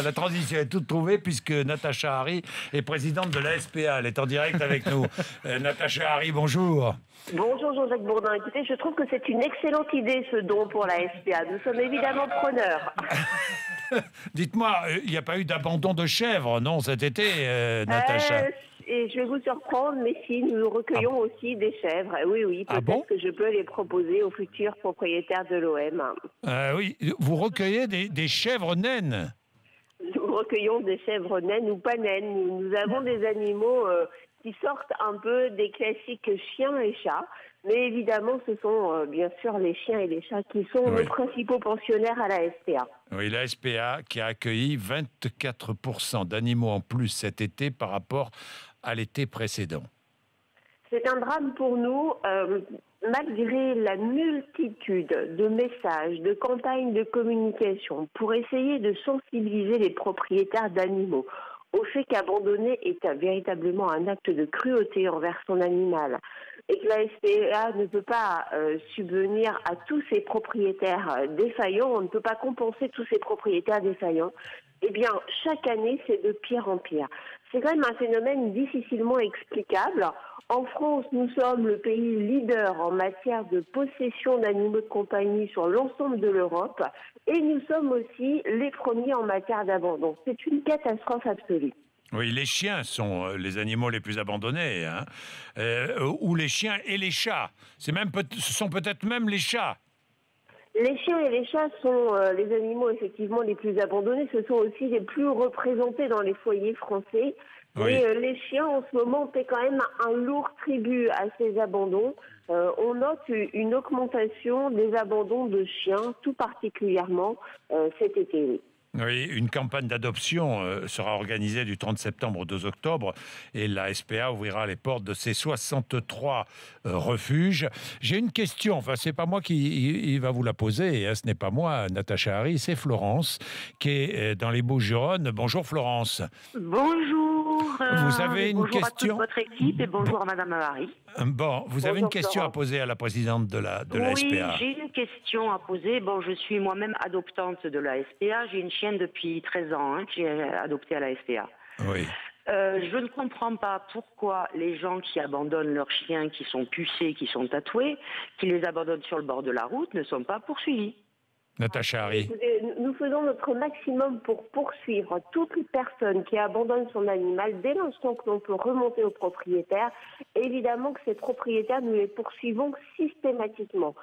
La transition est toute trouvée puisque Natacha Harry est présidente de la SPA. Elle est en direct avec nous. Natacha Harry, bonjour. Bonjour Jean-Jacques Bourdin. Écoutez, je trouve que c'est une excellente idée ce don pour la SPA. Nous sommes évidemment preneurs. Dites-moi, il n'y a pas eu d'abandon de chèvres, non, cet été, Natacha? Et je vais vous surprendre, mais si, nous recueillons aussi des chèvres. Oui, peut-être que je peux les proposer aux futurs propriétaires de l'OM. Oui, vous recueillez des chèvres naines? Nous recueillons des chèvres naines ou pas naines. Nous avons des animaux qui sortent un peu des classiques chiens et chats. Mais évidemment, ce sont bien sûr les chiens et les chats qui sont nos principaux pensionnaires à la SPA. Oui, la SPA qui a accueilli 24% d'animaux en plus cet été par rapport à l'été précédent. C'est un drame pour nous, malgré la multitude de messages, de campagnes de communication pour essayer de sensibiliser les propriétaires d'animaux au fait qu'abandonner est véritablement un acte de cruauté envers son animal et que la SPA ne peut pas subvenir à tous ces propriétaires défaillants, on ne peut pas compenser tous ces propriétaires défaillants. Eh bien, chaque année, c'est de pire en pire. C'est quand même un phénomène difficilement explicable. En France, nous sommes le pays leader en matière de possession d'animaux de compagnie sur l'ensemble de l'Europe et nous sommes aussi les premiers en matière d'abandon. C'est une catastrophe absolue. Oui, les chiens sont les animaux les plus abandonnés, hein. Ou les chiens et les chats. Ce sont peut-être même les chats. Les chiens et les chats sont les animaux effectivement les plus abandonnés. Ce sont aussi les plus représentés dans les foyers français. Oui. Mais les chiens, en ce moment, paient quand même un lourd tribut à ces abandons. On note une augmentation des abandons de chiens, tout particulièrement cet été. Oui, une campagne d'adoption sera organisée du 30 septembre au 2 octobre et la SPA ouvrira les portes de ses 63 refuges. J'ai une question, enfin c'est pas moi qui va vous la poser, hein, ce n'est pas moi, Natacha Harry, c'est Florence qui est dans les Bouches-du-Rhône. Bonjour Florence. Bonjour. Vous avez une question? Bonjour à toute votre équipe et bonjour à Madame Harry. Bon, vous avez une question à poser à la présidente de la SPA. Oui, j'ai une question à poser. Bon, je suis moi-même adoptante de la SPA. J'ai une chienne depuis 13 ans que j'ai adoptée à la SPA. Oui. Je ne comprends pas pourquoi les gens qui abandonnent leurs chiens, qui sont pucés, qui sont tatoués, qui les abandonnent sur le bord de la route, ne sont pas poursuivis. Natacha Harry. Écoutez, nous faisons notre maximum pour poursuivre toute personne qui abandonne son animal dès l'instant que l'on peut remonter au propriétaire. Évidemment que ces propriétaires, nous les poursuivons systématiquement.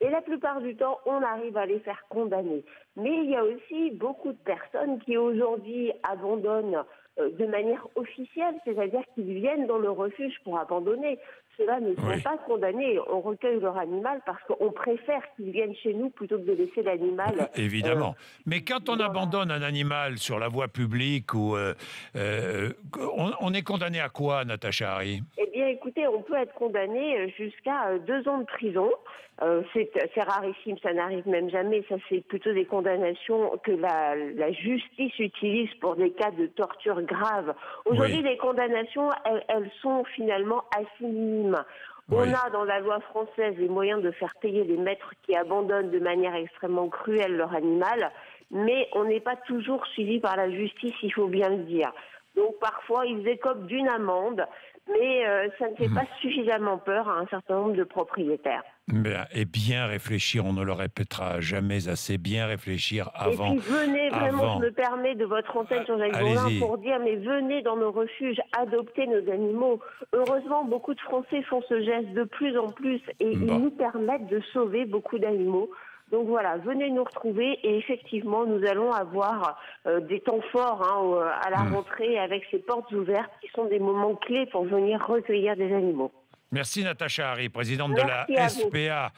Et la plupart du temps, on arrive à les faire condamner. Mais il y a aussi beaucoup de personnes qui aujourd'hui abandonnent de manière officielle, c'est-à-dire qu'ils viennent dans le refuge pour abandonner. Ceux-là ne sont pas condamnés. On recueille leur animal parce qu'on préfère qu'ils viennent chez nous plutôt que de laisser l'animal. Évidemment. Mais quand on abandonne un animal sur la voie publique, on est condamné à quoi, Natacha Harry? Eh bien, écoutez, on peut être condamné jusqu'à 2 ans de prison. C'est rarissime, ça n'arrive même jamais. Ça, c'est plutôt des condamnations que la justice utilise pour des cas de torture grave. Aujourd'hui, les condamnations, elles sont finalement assez minimes. On a dans la loi française les moyens de faire payer les maîtres qui abandonnent de manière extrêmement cruelle leur animal, mais on n'est pas toujours suivi par la justice, il faut bien le dire. Donc parfois, ils écopent d'une amende, mais ça ne fait pas suffisamment peur à un certain nombre de propriétaires. Et bien réfléchir, on ne le répétera jamais assez, bien réfléchir avant. Et puis venez, vraiment, je me permets de votre antenne, Jean-Jacques Bourdin, pour dire, mais venez dans nos refuges, adopter nos animaux. Heureusement, beaucoup de Français font ce geste de plus en plus et ils nous permettent de sauver beaucoup d'animaux. Donc voilà, venez nous retrouver et effectivement, nous allons avoir des temps forts à la rentrée avec ces portes ouvertes qui sont des moments clés pour venir recueillir des animaux. Merci Natacha Harry, présidente de la SPA.